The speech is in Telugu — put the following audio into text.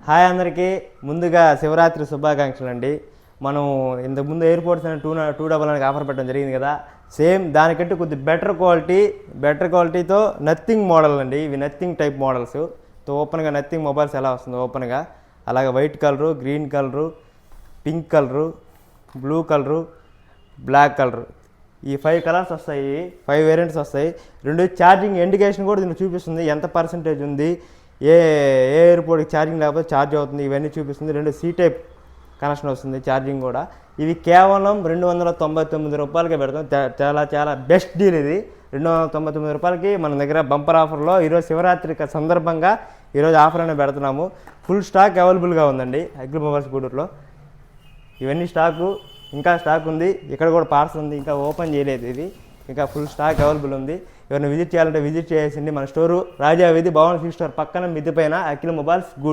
హాయ్ అందరికీ, ముందుగా శివరాత్రి శుభాకాంక్షలు అండి. మనం ఇంతకుముందు ఎయిర్పోర్ట్స్ అని 299కి ఆఫర్ పెట్టడం జరిగింది కదా. సేమ్ దానికంటే కొద్ది బెటర్ క్వాలిటీతో నథింగ్ మోడల్ అండి. ఇవి నథింగ్ టైప్ మోడల్స్. ఓపెన్గా నథింగ్ మొబైల్స్ ఎలా వస్తుంది ఓపెన్గా, అలాగే white colour, green colour, pink colour, blue colour, black colour, ఈ 5 కలర్స్ వస్తాయి. 5 వేరియంట్స్ వస్తాయి. రెండు ఛార్జింగ్ ఇండికేషన్ కూడా దీన్ని చూపిస్తుంది, ఎంత పర్సెంటేజ్ ఉంది, ఏ ఎయిర్పోర్ట్కి ఛార్జింగ్ లేకపోతే ఛార్జ్ అవుతుంది, ఇవన్నీ చూపిస్తుంది. రెండు సి టైప్ కనెక్షన్ వస్తుంది, ఛార్జింగ్ కూడా. ఇవి కేవలం 299 రూపాయలకే పెడతాం. చాలా బెస్ట్ డీల్ ఇది. 299 రూపాయలకి మన దగ్గర బంపర్ ఆఫర్లో ఈరోజు శివరాత్రి సందర్భంగా ఈరోజు ఆఫర్ అనేది పెడుతున్నాము. ఫుల్ స్టాక్ అవైలబుల్గా ఉందండి అఖిల్ మొబైల్స్ గూడూరులో. ఇవన్నీ స్టాకు, ఇంకా స్టాక్ ఉంది. ఇక్కడ కూడా పార్సల్ ఉంది, ఇంకా ఓపెన్ చేయలేదు. ఇది ఇంకా ఫుల్ స్టాక్ అవైలబుల్ ఉంది. ఎవరైనా విజిట్ చేయాలంటే విజిట్ చేసేసింది. మన స్టోరు రాజా వీధి భవన్ స్టోర్ పక్కన మిద్ది పైన అఖిల్ మొబైల్స్ గూడూరు.